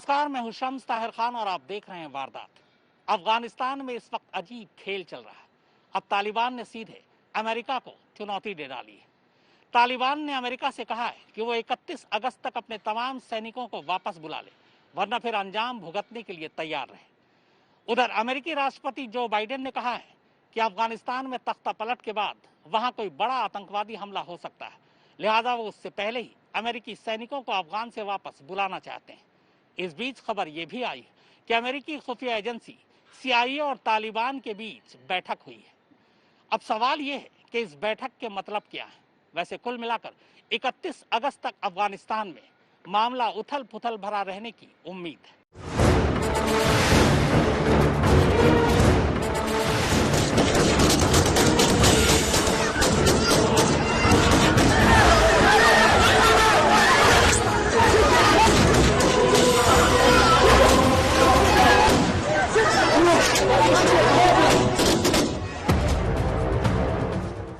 नमस्कार, मैं हूं शम्स ताहिर खान और आप देख रहे हैं वारदात। अफगानिस्तान में इस वक्त अजीब खेल चल रहा है। अब तालिबान ने सीधे अमेरिका को चुनौती दे डाली है। तालिबान ने अमेरिका से कहा है कि वो 31 अगस्त तक अपने तमाम सैनिकों को वापस बुला ले, वरना फिर अंजाम भुगतने के लिए तैयार रहे। उधर अमेरिकी राष्ट्रपति जो बाइडेन ने कहा है कि अफगानिस्तान में तख्ता पलट के बाद वहां कोई बड़ा आतंकवादी हमला हो सकता है, लिहाजा वो उससे पहले ही अमेरिकी सैनिकों को अफगान से वापस बुलाना चाहते हैं। इस बीच खबर यह भी आई कि अमेरिकी खुफिया एजेंसी CIA और तालिबान के बीच बैठक हुई है। अब सवाल यह है कि इस बैठक के मतलब क्या है। वैसे कुल मिलाकर 31 अगस्त तक अफगानिस्तान में मामला उथल पुथल भरा रहने की उम्मीद है।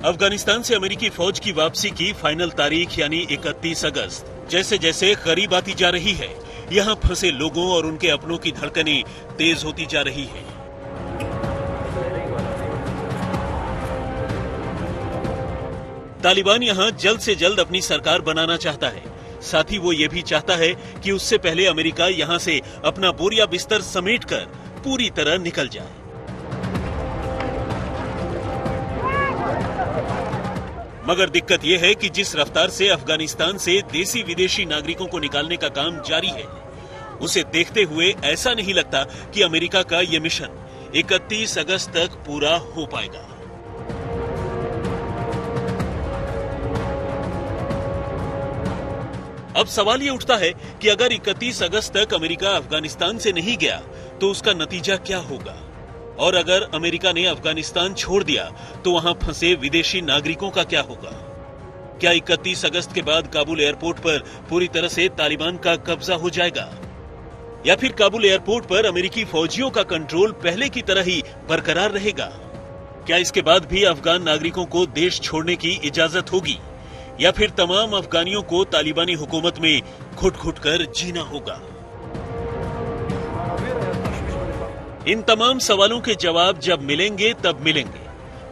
अफगानिस्तान से अमेरिकी फौज की वापसी की फाइनल तारीख यानी 31 अगस्त जैसे जैसे करीब आती जा रही है, यहां फंसे लोगों और उनके अपनों की धड़कनें तेज होती जा रही हैं। तालिबान यहां जल्द से जल्द अपनी सरकार बनाना चाहता है। साथ ही वो ये भी चाहता है कि उससे पहले अमेरिका यहां से अपना बोरिया बिस्तर समेटकर पूरी तरह निकल जाए। मगर दिक्कत यह है कि जिस रफ्तार से अफगानिस्तान से देसी विदेशी नागरिकों को निकालने का काम जारी है, उसे देखते हुए ऐसा नहीं लगता कि अमेरिका का यह मिशन 31 अगस्त तक पूरा हो पाएगा। अब सवाल ये उठता है कि अगर 31 अगस्त तक अमेरिका अफगानिस्तान से नहीं गया तो उसका नतीजा क्या होगा, और अगर अमेरिका ने अफगानिस्तान छोड़ दिया तो वहां फंसे विदेशी नागरिकों का क्या होगा। क्या 31 अगस्त के बाद काबुल एयरपोर्ट पर पूरी तरह से तालिबान का कब्जा हो जाएगा, या फिर काबुल एयरपोर्ट पर अमेरिकी फौजियों का कंट्रोल पहले की तरह ही बरकरार रहेगा। क्या इसके बाद भी अफगान नागरिकों को देश छोड़ने की इजाजत होगी, या फिर तमाम अफगानियों को तालिबानी हुकूमत में घुट-घुट कर जीना होगा। इन तमाम सवालों के जवाब जब मिलेंगे तब मिलेंगे,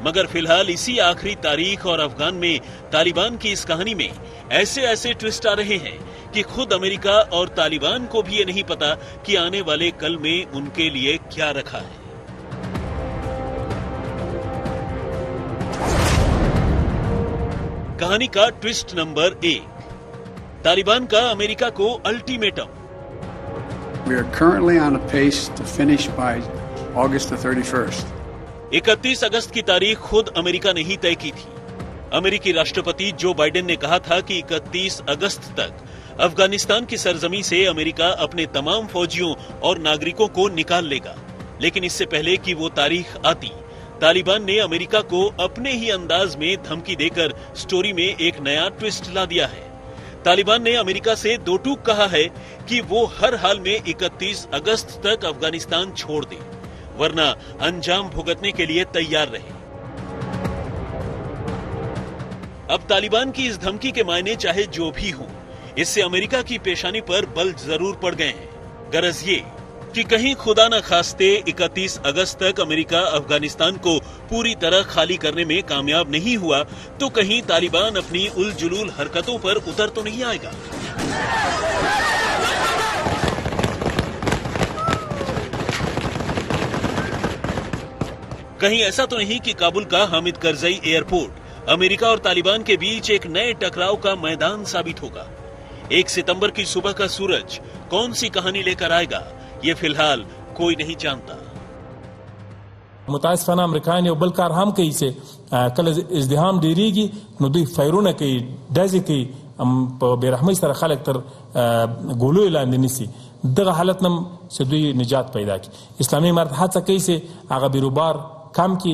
मगर फिलहाल इसी आखिरी तारीख और अफगान में तालिबान की इस कहानी में ऐसे ऐसे ट्विस्ट आ रहे हैं कि खुद अमेरिका और तालिबान को भी ये नहीं पता कि आने वाले कल में उनके लिए क्या रखा है। कहानी का ट्विस्ट नंबर 1, तालिबान का अमेरिका को ultimatum. We are currently on a pace to finish by August the 31st. 31 अगस्त की तारीख खुद अमेरिका ने ही तय की थी। अमेरिकी राष्ट्रपति जो बाइडेन ने कहा था कि 31 अगस्त तक अफगानिस्तान की सरजमी से अमेरिका अपने तमाम फौजियों और नागरिकों को निकाल लेगा। लेकिन इससे पहले कि वो तारीख आती, तालिबान ने अमेरिका को अपने ही अंदाज में धमकी देकर स्टोरी में एक नया ट्विस्ट ला दिया है। तालिबान ने अमेरिका से दो टूक कहा है कि वो हर हाल में 31 अगस्त तक अफगानिस्तान छोड़ दे, वरना अंजाम भुगतने के लिए तैयार रहे। अब तालिबान की इस धमकी के मायने चाहे जो भी हों, इससे अमेरिका की पेशानी पर बल जरूर पड़ गए हैं। गरज ये कि कहीं खुदा न खास्ते 31 अगस्त तक अमेरिका अफगानिस्तान को पूरी तरह खाली करने में कामयाब नहीं हुआ तो कहीं तालिबान अपनी उलझुलूल हरकतों पर उतर तो नहीं आएगा। कहीं ऐसा तो नहीं कि काबुल का हामिद करजई एयरपोर्ट अमेरिका और तालिबान के बीच एक नए टकराव का मैदान साबित होगा। 1 सितंबर की सुबह का सूरज कौन सी कहानी लेकर आएगा, ये फिलहाल कोई नहीं जानता। मुतासिफाना अमेरिका ने बल कार हम कई से कल इज़्दिहाम डेरीगी नो दुई फैरोना कई डजे कई बेरहमी सर खलक तर गोलो ऐलान निसी दगा हालत नम से दुई निजात पैदा की इस्लामी इमारत हादसा कई से आगा बिरुबार काम की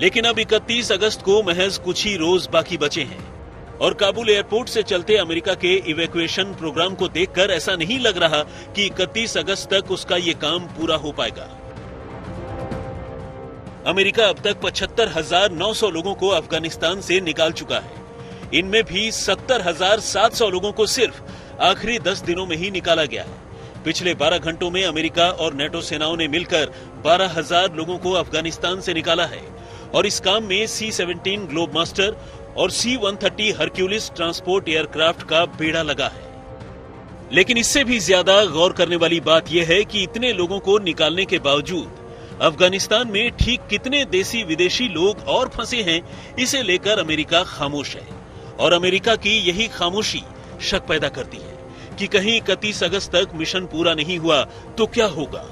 लेकिन अब 31 अगस्त को महज कुछ ही रोज बाकी बचे हैं। और काबुल एयरपोर्ट से चलते अमेरिका के इवैक्यूएशन प्रोग्राम को देखकर ऐसा नहीं लग रहा कि 31 अगस्त तक उसका ये काम पूरा हो पाएगा। अमेरिका अब तक 75,900 लोगों को अफगानिस्तान से निकाल चुका है। इनमें भी 70,700 लोगों को सिर्फ आखिरी 10 दिनों में ही निकाला गया है। पिछले 12 घंटों में अमेरिका और नेटो सेनाओं ने मिलकर 12,000 लोगों को अफगानिस्तान से निकाला है और इस काम में C-17 ग्लोब मास्टर और C-130 हरक्यूलिस ट्रांसपोर्ट एयरक्राफ्ट का बेड़ा लगा है। लेकिन इससे भी ज्यादा गौर करने वाली बात यह है कि इतने लोगों को निकालने के बावजूद अफगानिस्तान में ठीक कितने देसी विदेशी लोग और फंसे हैं, इसे लेकर अमेरिका खामोश है। और अमेरिका की यही खामोशी शक पैदा करती है कि कहीं 31 अगस्त तक मिशन पूरा नहीं हुआ तो क्या होगा।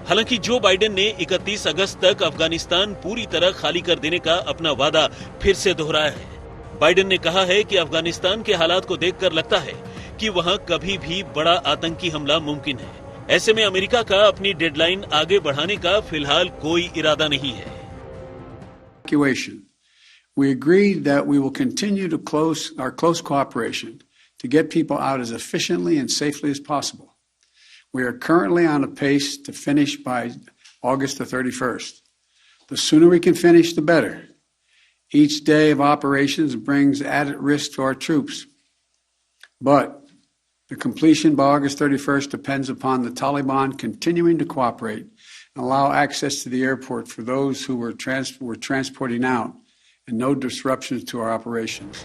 हालांकि जो बाइडेन ने 31 अगस्त तक अफगानिस्तान पूरी तरह खाली कर देने का अपना वादा फिर से दोहराया है। बाइडेन ने कहा है कि अफगानिस्तान के हालात को देखकर लगता है कि वहां कभी भी बड़ा आतंकी हमला मुमकिन है। ऐसे में अमेरिका का अपनी डेडलाइन आगे बढ़ाने का फिलहाल कोई इरादा नहीं है। We agreed that we will continue to our close cooperation to get people out as efficiently and safely as possible. We are currently on a pace to finish by August the 31st. The sooner we can finish, the better. Each day of operations brings added risk to our troops. But the completion by August 31st depends upon the Taliban continuing to cooperate and allow access to the airport for those who were transporting out. And no disruptions to our operations.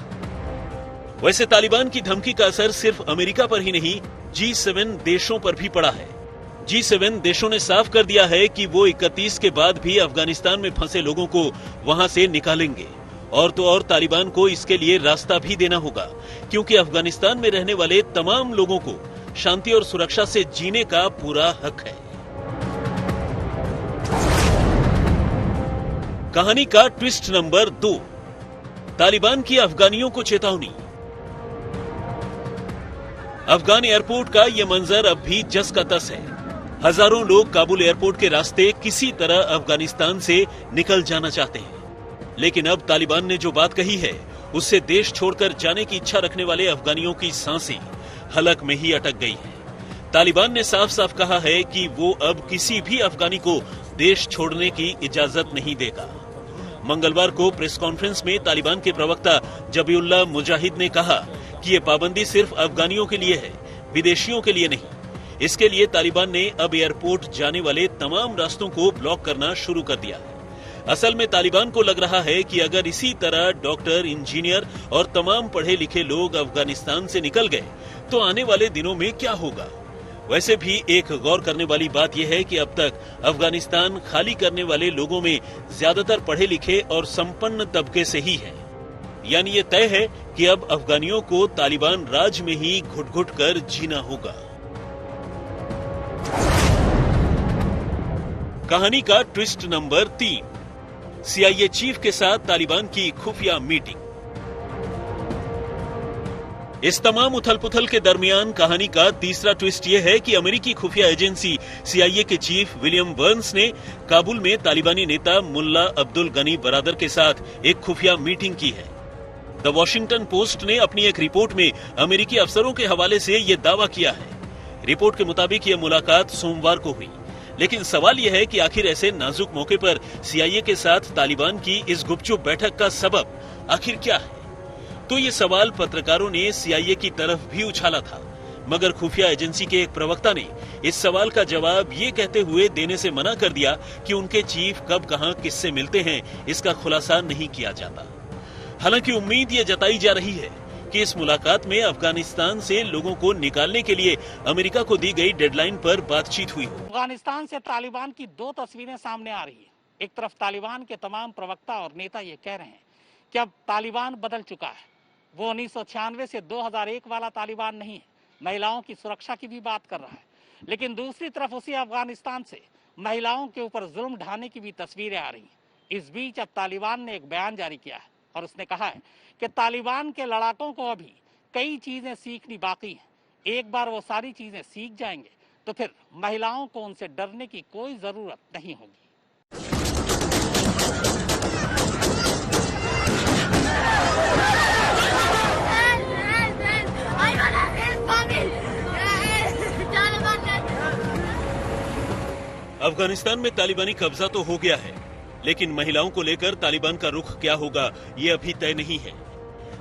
वैसे तालिबान की धमकी का असर सिर्फ America पर ही नहीं, G7 देशों पर भी पड़ा है। G7 देशों ने साफ कर दिया है कि वो 31 के बाद भी अफगानिस्तान में फंसे लोगों को वहां से निकालेंगे। और तो और तालिबान को इसके लिए रास्ता भी देना होगा, क्योंकि अफगानिस्तान में रहने वाले तमाम लोगों को शांति और सुरक्षा से जीने का पूरा हक है। कहानी का ट्विस्ट नंबर 2, तालिबान की अफगानियों को चेतावनी। अफगान एयरपोर्ट का यह मंजर अब भी जस का तस है। हजारों लोग काबुल एयरपोर्ट के रास्ते किसी तरह अफगानिस्तान से निकल जाना चाहते हैं। लेकिन अब तालिबान ने जो बात कही है, उससे देश छोड़कर जाने की इच्छा रखने वाले अफगानियों की सांसें हलक में ही अटक गई हैं। तालिबान ने साफ साफ कहा है कि वो अब किसी भी अफगानी को देश छोड़ने की इजाजत नहीं देगा। मंगलवार को प्रेस कॉन्फ्रेंस में तालिबान के प्रवक्ता जबीउल्लाह मुजाहिद ने कहा कि ये पाबंदी सिर्फ अफगानियों के लिए है, विदेशियों के लिए नहीं। इसके लिए तालिबान ने अब एयरपोर्ट जाने वाले तमाम रास्तों को ब्लॉक करना शुरू कर दिया है। असल में तालिबान को लग रहा है कि अगर इसी तरह डॉक्टर, इंजीनियर और तमाम पढ़े लिखे लोग अफगानिस्तान से निकल गए तो आने वाले दिनों में क्या होगा। वैसे भी एक गौर करने वाली बात यह है कि अब तक अफगानिस्तान खाली करने वाले लोगों में ज्यादातर पढ़े लिखे और संपन्न तबके से ही है। यानी ये तय है कि अब अफगानियों को तालिबान राज में ही घुट-घुट कर जीना होगा। कहानी का ट्विस्ट नंबर 3, CIA चीफ के साथ तालिबान की खुफिया मीटिंग। इस तमाम उथल-पुथल के दरमियान कहानी का तीसरा ट्विस्ट यह है कि अमेरिकी खुफिया एजेंसी CIA के चीफ विलियम बर्न्स ने काबुल में तालिबानी नेता मुल्ला अब्दुल गनी बरादर के साथ एक खुफिया मीटिंग की है। द वॉशिंगटन पोस्ट ने अपनी एक रिपोर्ट में अमेरिकी अफसरों के हवाले से यह दावा किया है। रिपोर्ट के मुताबिक यह मुलाकात सोमवार को हुई, लेकिन सवाल यह है कि आखिर ऐसे नाजुक मौके पर CIA के साथ तालिबान की इस गुपचुप बैठक का सबब आखिर क्या है। तो ये सवाल पत्रकारों ने CIA की तरफ भी उछाला था, मगर खुफिया एजेंसी के एक प्रवक्ता ने इस सवाल का जवाब ये कहते हुए देने से मना कर दिया कि उनके चीफ कब कहां किससे मिलते हैं, इसका खुलासा नहीं किया जाता। हालांकि उम्मीद ये जताई जा रही है कि इस मुलाकात में अफगानिस्तान से लोगों को निकालने के लिए अमेरिका को दी गई डेडलाइन पर बातचीत हुई हो। अफगानिस्तान से तालिबान की 2 तस्वीरें सामने आ रही है। एक तरफ तालिबान के तमाम प्रवक्ता और नेता ये कह रहे हैं कि अब तालिबान बदल चुका है, वो 1996 से 2001 वाला तालिबान नहीं है, महिलाओं की सुरक्षा की भी बात कर रहा है। लेकिन दूसरी तरफ उसी अफगानिस्तान से महिलाओं के ऊपर जुल्म ढाने की भी तस्वीरें आ रही हैं। इस बीच अब तालिबान ने एक बयान जारी किया है और उसने कहा है कि तालिबान के लड़ाकों को अभी कई चीजें सीखनी बाकी हैं। एक बार वो सारी चीजें सीख जाएंगे तो फिर महिलाओं को उनसे डरने की कोई जरूरत नहीं होगी। अफगानिस्तान में तालिबानी कब्जा तो हो गया है, लेकिन महिलाओं को लेकर तालिबान का रुख क्या होगा ये अभी तय नहीं है।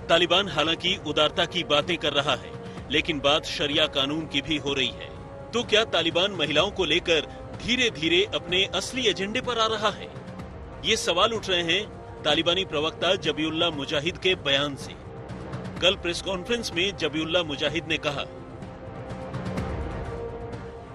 तालिबान हालांकि उदारता की बातें कर रहा है, लेकिन बात शरिया कानून की भी हो रही है। तो क्या तालिबान महिलाओं को लेकर धीरे धीरे अपने असली एजेंडे पर आ रहा है? ये सवाल उठ रहे हैं तालिबानी प्रवक्ता जबीउल्लाह मुजाहिद के बयान से। कल प्रेस कॉन्फ्रेंस में जबीउल्लाह मुजाहिद ने कहा,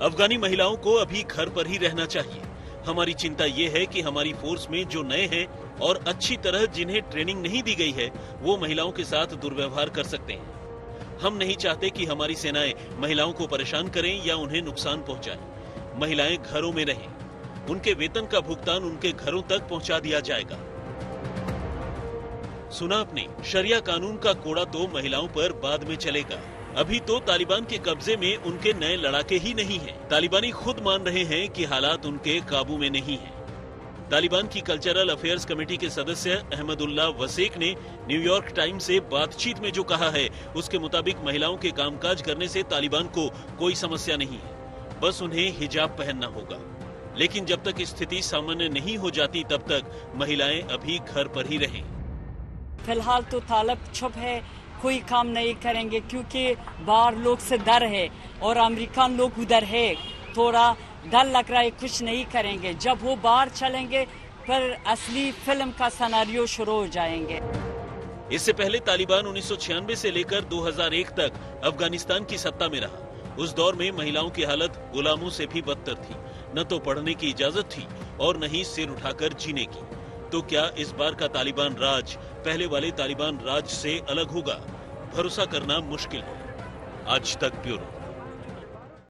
अफगानी महिलाओं को अभी घर पर ही रहना चाहिए। हमारी चिंता ये है कि हमारी फोर्स में जो नए हैं और अच्छी तरह जिन्हें ट्रेनिंग नहीं दी गई है, वो महिलाओं के साथ दुर्व्यवहार कर सकते हैं। हम नहीं चाहते कि हमारी सेनाएं महिलाओं को परेशान करें या उन्हें नुकसान पहुंचाएं। महिलाएं घरों में रहें, उनके वेतन का भुगतान उनके घरों तक पहुंचा दिया जाएगा। सुना आपने, शरिया कानून का कोड़ा तो महिलाओं पर बाद में चलेगा। अभी तो तालिबान के कब्जे में उनके नए लड़ाके ही नहीं हैं। तालिबानी खुद मान रहे हैं कि हालात उनके काबू में नहीं हैं। तालिबान की कल्चरल अफेयर्स कमेटी के सदस्य अहमदुल्लाह वसेक ने न्यूयॉर्क टाइम्स से बातचीत में जो कहा है, उसके मुताबिक महिलाओं के कामकाज करने से तालिबान को कोई समस्या नहीं है, बस उन्हें हिजाब पहनना होगा। लेकिन जब तक स्थिति सामान्य नहीं हो जाती, तब तक महिलाएं अभी घर पर ही रहें। फिलहाल तो तालिब चुप है, कोई काम नहीं करेंगे क्योंकि बाहर लोग से डर है और अमेरिकन लोग उधर है, थोड़ा डर लग रहा है, कुछ नहीं करेंगे। जब वो बाहर चलेंगे फिर असली फिल्म का सिनेरियो शुरू हो जाएंगे। इससे पहले तालिबान 1996 से लेकर 2001 तक अफगानिस्तान की सत्ता में रहा। उस दौर में महिलाओं की हालत गुलामों से भी बदतर थी। न तो पढ़ने की इजाजत थी और न ही सिर उठाकर जीने की। तो क्या इस बार का तालिबान राज पहले वाले तालिबान राज से अलग होगा? भरोसा करना मुश्किल है। आज तक ब्यूरो।